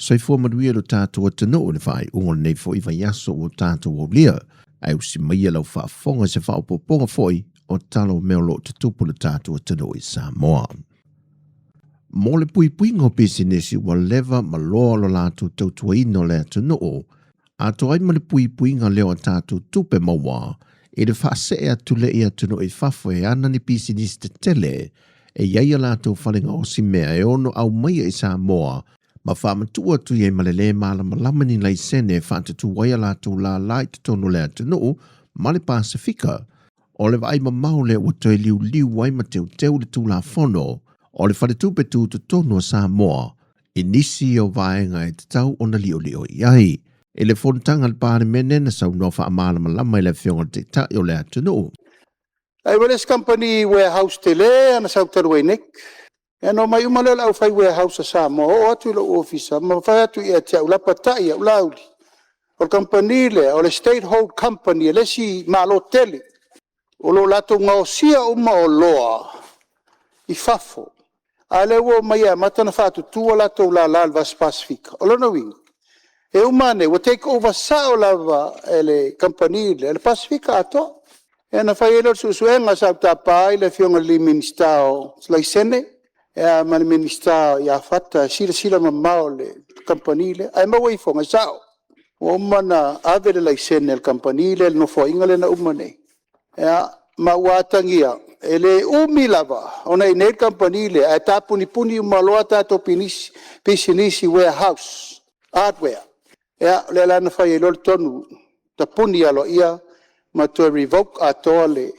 Soifua manuia lo tātou atanō le whaai unga nei fo iwa yaso o tātou o lia. Ai usi maia lau whaafonga se whaapoponga foi o talo meo lo te tupu le tātou atanō I Sāmoa. Mo le pui ngō pisinesi wa lewa ma loa lo lātou tautua ino le atanō ato ai ma le pui ngā leo a tātou tupe maua e le whaasea atu le I atanō I whafo e ana ni pisinesi te tele e iaia lātou whalinga o si mea e ono au maia I Sāmoa ma whaamatua tu ye malele malama ni lai sene whaatatu waia lātou la lai te tono le atanō ma le Pasifika o le vai ma maule o toi liu wai ma teu le tū la whono o le wharetupe tū te tono Sāmoa I nisi o vaenga e te tau o na lio iai. E le whontanga le pāre mene na sau no wha malama lama I le whionga te tai o le atanō. Ai wales company warehouse te le ana sau taru nek. E no mai umale lau whai warehouse a Sāmoa o atu ilo officer ma whai atu I te au lapa tai au lauri. O company le o le state hold company le si malo tele. O lo lato ngau sia uma o loa I fafo. A le wo mai a matana whaatu tua lato la vas Pasifika. O lona winga. E umane wo take over sao lava ele company le Pasifika ato. E na whai elo susuenga sa tapai le fionga li ministao lai sene. E mani ministao ia fata sila mamao le company le. Ai mawa I fonga sao. O mana avele lai sene le company le no fo inga le na umane. E ma watangia. Ele umi lava. Ona I nei company le. E ta puni umaloa tato pisinisi warehouse. Hardware. E le lana whai elo tonu. Ta puni alo ia. Ma to revoke atoa le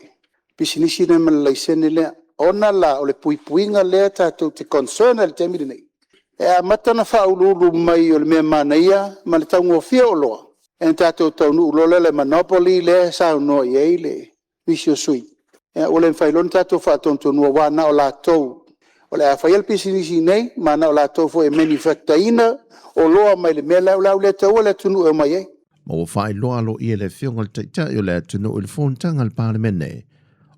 pisinisi na malaisene le ona la o le puipuinga le tatou te concern le te mire nei. E a matana whaululu mai o le mea manaia ma le taungo fia o loa. E tatou taunu ulola le monopoly le sao noa iei le visio sui. E o le whailon tatou whaatontonua wana o la tou. O le a whaial pisinisi nei mana o la tou fo e manufactaina o loa mai le mea lau le tau le tunu e mai ei. Ma o whae loa lo I le whionga le taitai o le atanō I le whontanga le pāremene.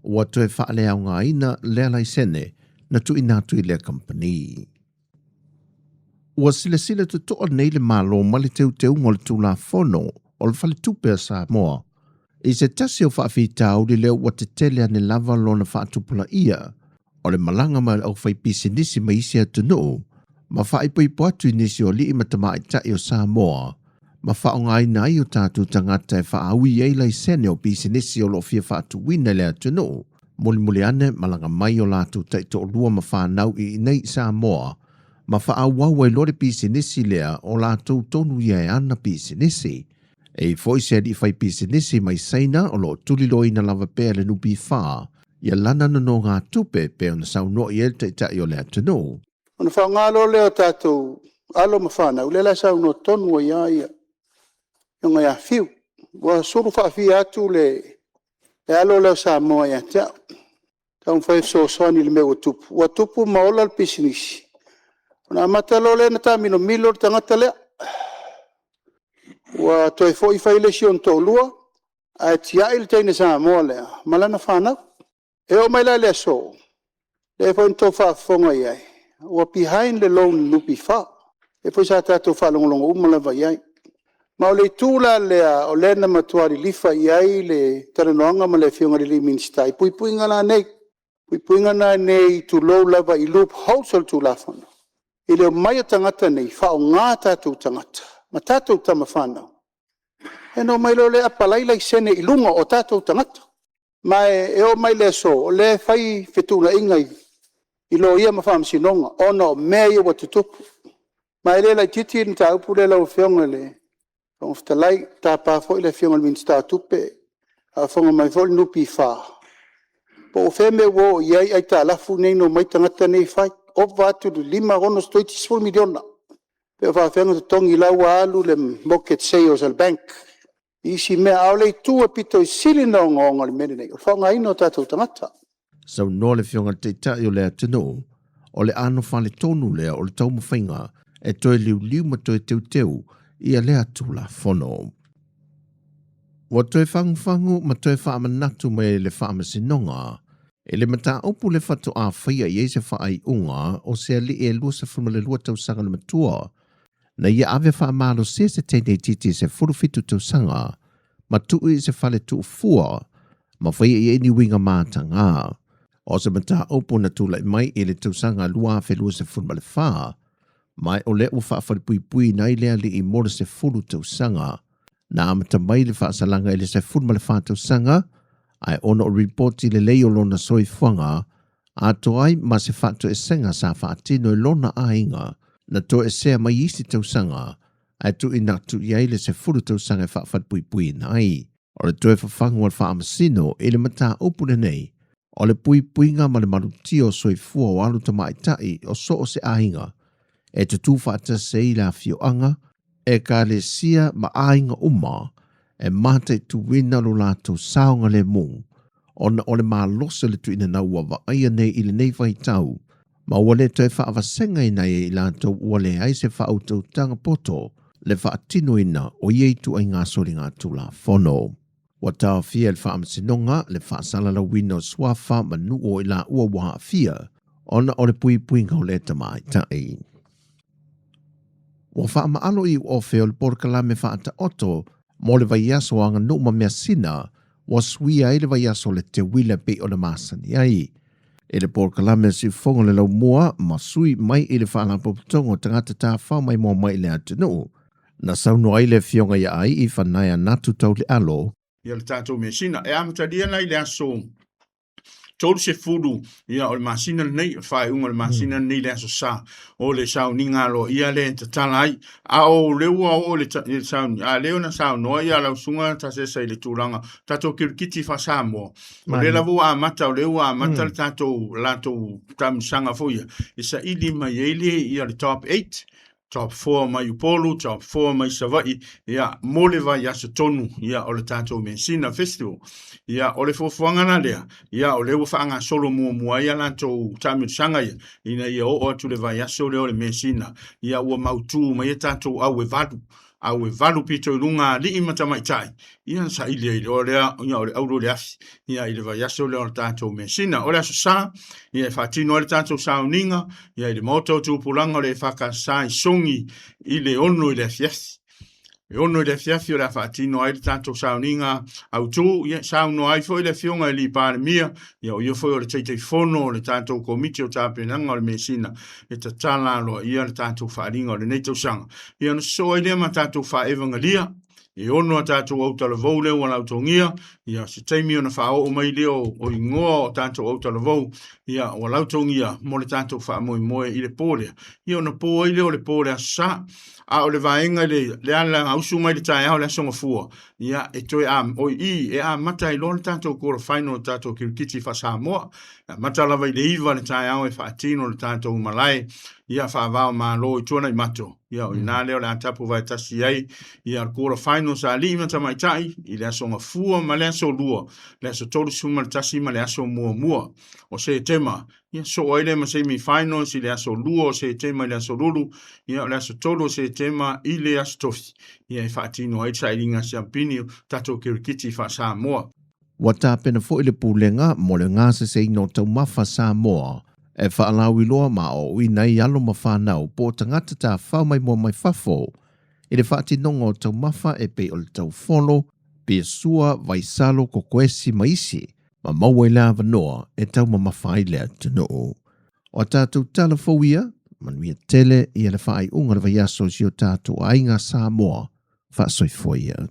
O atu e whaale au ngā ina le lai sene na tu inatu I le company. Ua sila tu toa nei le malo ma le teu ngol tu la whono o le whale tupe a Sāmoa. I se tasi o whaafitau li leo wa te tele ane lava lo na whaatupula ia o le malanga ma au whai pisinisi ma isi atanō ma whaipoi poatu inisi o li matamai tai o Sāmoa. Ma whaonga I nai o tātou tangata e whaaui ei lai sene o pisinisi o lo fia whaatu wina le atanō. Muli ane malanga mai o lātou taito o lua ma whanau I nei Sāmoa. Ma whaawau e lore pisinisi lea o lātou tonu ia e ana pisinisi. E foi se di whai pisinisi mai saina o lo tuliloi na lava pēr le nupi whaa. Ia lana no ngā tupe pēr na sau no I el taitai o le atanō. Ona whaongalo leo tātou alo ma whanau le la sau no tonu o ia. Yonga ya fiu. Wa suru whaafi atu le alo leo Sāmoa ia te. Taun whai so soani le meo tupu. Wa tupu maola le pisinisi. Ona matalo le na tamino milo le tangata lea. Wa toi fo I whai le sion tō lua. A tia il teine Sāmoa lea. Malana whanau. E o mai la le so. Le fo into whaafonga iai. Wa behind le lone lupi wha. E fo sa tātou whalongolongo umalawa iai. Ma o le tūla lea o lena matuari lifa iai le taranoanga ma le whionga li minstai. Puipuinga la nei. Puipuinga na nei tu lou lava I loop hausol tu la whana. I leo mai tangata nei whao ngā tātou tangata. Ma tātou tama whanau. E no mai lo le apalai lai sene I lunga o tātou tangata. Ma e o mai le so o le whai whetuna ingai I lo ia ma whamsinonga. Ona o mea ia watutupu. Ma e le lai titi ni tā upu le lau whionga le. Kung ftalai tapa fo ile fiong minsta tupe a fonga mai fo nupi fa po feme wo yai ai ta la fu nei no mai tangata nei fai o vatu de 500 miliona pe fa fenga tongi la walu le moket sales al bank isi me aule tu pito silino ngonga le mene fonga ino tatu tangata so no le fiong te ta yo le tino o le ano fa le tonu le o le tau mawhainga e toi liu ma toi teu ia lea tula whono. Wa toi whangu ma toi whaamanatu mai le whaamasinonga, e le mata opu le whatu a whaia i eise whaai unga o se ali e lua sa whamale lua tau sanga na matua, Na ia ave whaamalo se tene titi se furufitu tau sanga, ma tui se whale tu fua, ma whai i eni winga mātanga. O se mata opo na tūlai mai e le tau sanga lua whelua se furu male wha, mai o le u whaafari pui pui nai lea li i mora se furu tau sanga, na amata mai le whaasalanga e le se furu male wha tau sanga, ai ono o reporti le leo lona soi fuanga, a toai ma se whaato e senga sa whaatino e lona ainga, na to e sea mai isi tau sanga, ai tu ina tu iai le se furu tau sanga e whaafari pui pui nai. O le toe whawhangu al whaamasino e le mata opune nei, o le pui pui ngā ma le marutio soi fua o alu tamai tai o so o se ainga, e te tu whaata se i la fioanga, e ka le sia ma ainga uma, e mate tu wina lo lato saonga le mung, ona o le maa losa le tu ina na ua wa aia nei i le nei vai tau, ma ua le toe wha avasenga ina e i lato ua le ai se wha autou tanga poto, le wha atino ina o iei tu ai ngā sori ngā tu la fono. Wa tau fia le wha amasinonga le wha salala wino swafa ma nuo i la ua waha fia, ona o le pui pui ngau le tamai tai. Wa wha maalo i o feo le porkala me wha ata oto, mo le vai aso anga numa mea sina, wa suia i le vai aso le te wila pe o le masani ai. E le porkala me si fonga le lau mua, ma sui mai i le wha ala popotongo tangata tā wha mai mua mai le atinu. Na sauno ai le fionga ia ai i whanaya natu tau le alo. Ia le tātou mea sina, e amataria lai le aso tolu se furu, ia o le masina nei, whae unga le masina nei le aso sa, o le sao ninga lo, ia le ta tala ai, a o leua o le sao, a leo na sao noa, ia lau sunga Tasesa i le tūranga, tātou kirikiti wha Sāmoa, o le lavu a mata, o leua a mata le tātou tamisanga foia, isa ili mai eile ia le top 8, top 4 mai upolu, top 4 mai savai, ia mole vai aso tonu, ia o le tātou Mensina Festival, ia o le fofuangana lea, ia o leua whaanga solo mua ia lantou tamisanga ia, ina ia o atu le vai aso leo le Mensina, ia ua mautu mai tātou au e valu pito i runga li imata mai tai. Ia sa ili e o lea, ia o le auro le afi, ia i le vai aso leo le tātou Mensina, o le aso sa, ia e whaatino le tātou sauninga, ia i le moto tūpulanga o le whakasa i songi i le ono i le afiafi. E ono i le afiafi o le whaatino ai le tātou sauninga au tū, ia sauno ai fo i le fionga i li pāre mia, ia o ia fo i le teitei fono o le tātou komiti o tāpenanga o le Mensina, e ta tala loa ia le tātou whaaringa o le neitau sanga. Ia no so i lea ma tātou whaevangalia, e ono a tātou Aotearoa leo o lautongia, ia se teimi o na whao o mai leo o ingoa o tātou Aotearoa, ia o lautongia mo le tātou whaamoe moe i le pōlea. Ia o na pō i leo le pōlea sa, a o le vaenga le ala ausu mai le tae au le asonga fua. Ia e toi o i e a mata i lo le tātou kora whaino le tātou kirikiti wha Sāmoa, mata lava i le iwa le tae au e whaatino le tātou malai, ia whaavao maa lo i tuana i mato. Ia o i nā leo le atapu vai tasi ai, ia kora whaino sa li imata mai tai, i le asonga fua ma le aso lua, le aso tolu suma le tasi ma le aso mua. O se tema, ia so oile ma se mi finals i le aso lua o se tema i le aso lulu, ia le aso tolu o se tema i le aso tofi. Ia e whaatino ai sa iringa si ampini tatou kirikiti wha Sāmoa. Wa tāpena fo i le pūlenga mo le ngāse se ino tau mawha Sāmoa, e whaalau iloa ma o i nei alo ma whanau po tangata tā whau mai mua mai whafo, i le whaatinonga o tau mawha e pe o le tau whono, pe sua vai salo ko koesi maisi, ma maua i la vanoa e tau ma mawhai lea tino. O tātou tala fauia, manuia tele i le whaai unga le vai aso si o tātou ainga Sāmoa, wha soifoia.